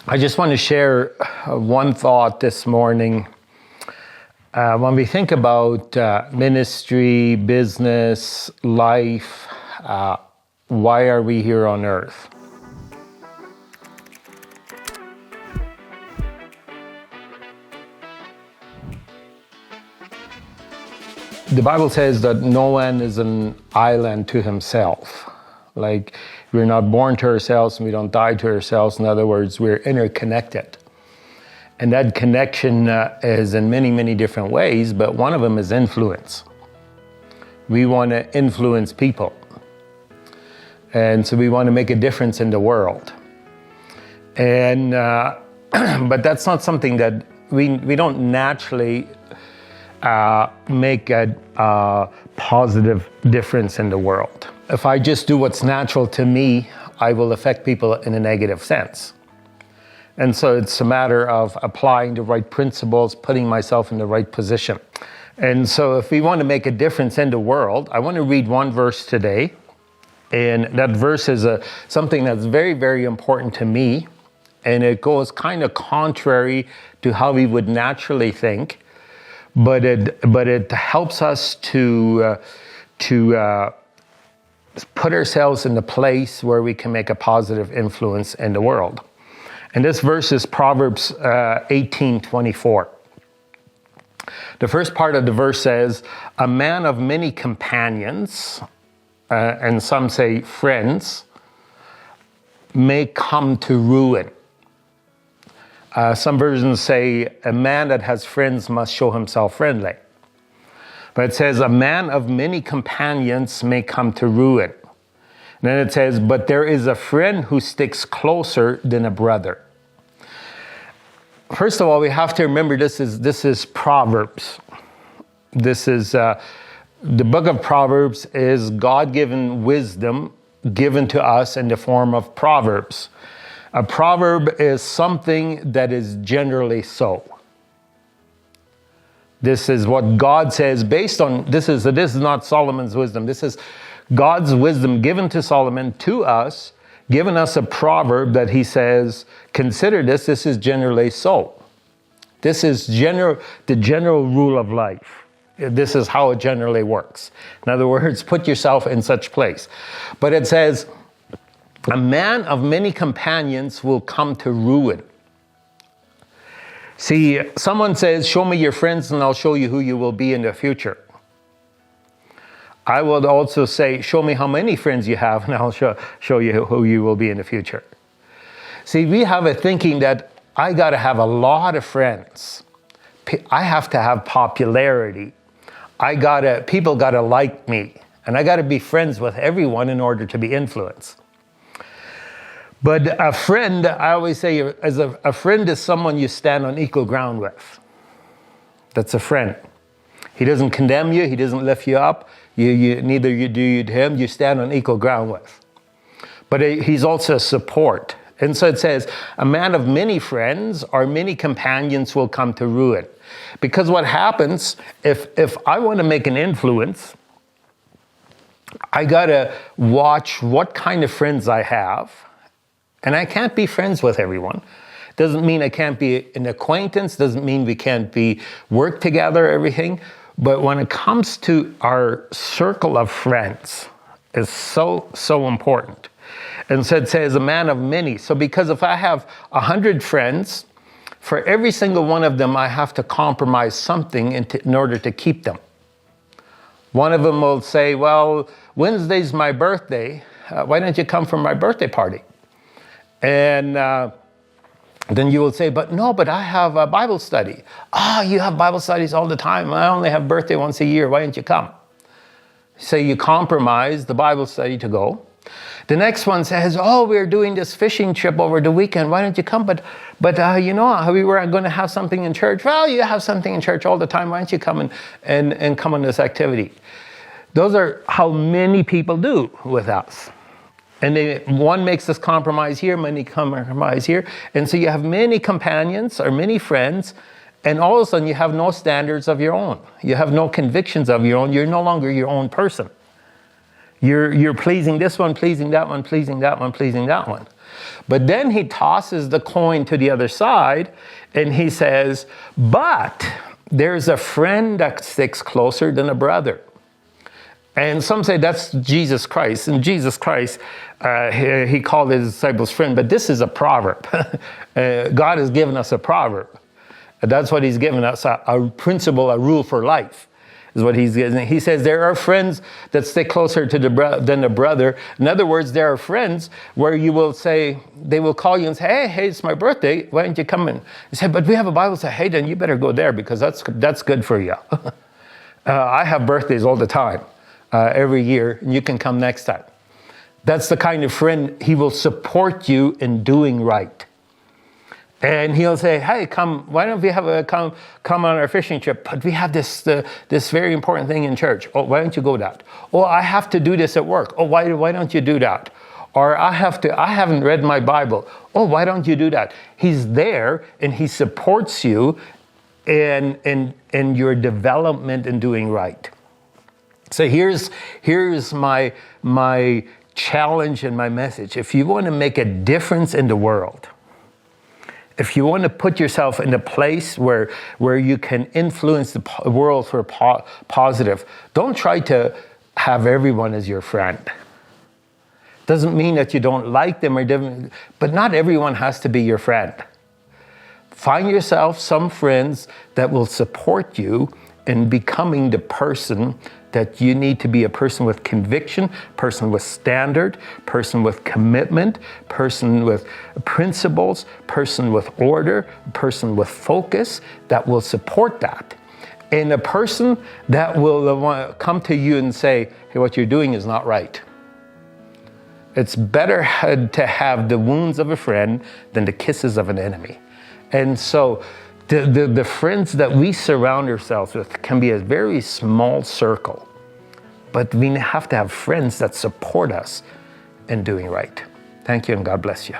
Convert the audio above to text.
I just want to share one thought this morning. When we think about ministry, business, life, why are we here on earth? The Bible says that no man is an island to himself. Like, we're not born to ourselves and we don't die to ourselves. In other words, we're interconnected. And that connection is in many, many different ways, but one of them is influence. We want to influence people. And so we want to make a difference in the world. And but that's not something that we don't naturally make a positive difference in the world. If I just do what's natural to me, I will affect people in a negative sense. And so it's a matter of applying the right principles, putting myself in the right position. And so if we want to make a difference in the world, I want to read one verse today. And that verse is something that's very, very important to me. And it goes kind of contrary to how we would naturally think. But it helps us to put ourselves in the place where we can make a positive influence in the world. And this verse is Proverbs 18:24. The first part of the verse says, "A man of many companions," and some say friends, "may come to ruin." Some versions say, "A man that has friends must show himself friendly." But it says, "A man of many companions may come to ruin." And then it says, "But there is a friend who sticks closer than a brother." First of all, we have to remember this is Proverbs. This is the book of Proverbs is God-given wisdom given to us in the form of proverbs. A proverb is something that is generally so. This is what God says based on, this is not Solomon's wisdom. This is God's wisdom given to Solomon, to us, given us a proverb that he says, consider this is generally so. This is the general rule of life. This is how it generally works. In other words, put yourself in such place. But it says, a man of many companions will come to ruin. See, someone says, show me your friends and I'll show you who you will be in the future. I would also say, show me how many friends you have and I'll show you who you will be in the future. See, we have a thinking that I got to have a lot of friends. I have to have popularity. People got to like me. And I got to be friends with everyone in order to be influenced. But a friend, I always say, a friend is someone you stand on equal ground with. That's a friend. He doesn't condemn you. He doesn't lift you up. Neither you do you to him. You stand on equal ground with. But he's also a support. And so it says, a man of many friends or many companions will come to ruin. Because what happens, if I want to make an influence, I got to watch what kind of friends I have. And I can't be friends with everyone. Doesn't mean I can't be an acquaintance. Doesn't mean we can't work together, everything. But when it comes to our circle of friends, it's so important. And so it says a man of many. So because if I have 100 friends, for every single one of them, I have to compromise something in order to keep them. One of them will say, well, Wednesday's my birthday. Why don't you come for my birthday party? And then you will say, but I have a Bible study. You have Bible studies all the time. I only have birthday once a year. Why don't you come? So you compromise the Bible study to go. The next one says, we're doing this fishing trip over the weekend. Why don't you come? But we were going to have something in church. Well, you have something in church all the time. Why don't you come and come on this activity? Those are how many people do with us. And one makes this compromise here, many compromise here. And so you have many companions or many friends, and all of a sudden you have no standards of your own. You have no convictions of your own. You're no longer your own person. You're pleasing this one, pleasing that one, pleasing that one, pleasing that one. But then he tosses the coin to the other side and he says, but there's a friend that sticks closer than a brother. And some say that's Jesus Christ. And Jesus Christ, he called his disciples friend, but this is a proverb. God has given us a proverb. That's what he's given us, a principle, a rule for life, is what he's given. He says there are friends that stick closer to than a brother. In other words, there are friends where you will say, they will call you and say, hey, it's my birthday. Why don't you come in? You say, but we have a Bible. Say, hey, then you better go there because that's good for you. I have birthdays all the time. Every year, and you can come next time. That's the kind of friend, he will support you in doing right. And he'll say, hey, come, why don't we have come on our fishing trip? But we have this very important thing in church. Oh, why don't you go that? Oh, I have to do this at work. Oh, why don't you do that? Or I haven't read my Bible. Oh, why don't you do that? He's there and he supports you in your development in doing right. So here's my challenge and my message. If you want to make a difference in the world, if you want to put yourself in a place where you can influence the world for positive, don't try to have everyone as your friend. Doesn't mean that you don't like them but not everyone has to be your friend. Find yourself some friends that will support you in becoming the person that you need to be, a person with conviction, person with standard, person with commitment, person with principles, person with order, person with focus that will support that. And a person that will come to you and say, hey, what you're doing is not right. It's better to have the wounds of a friend than the kisses of an enemy. And so the friends that we surround ourselves with can be a very small circle, but we have to have friends that support us in doing right. Thank you and God bless you.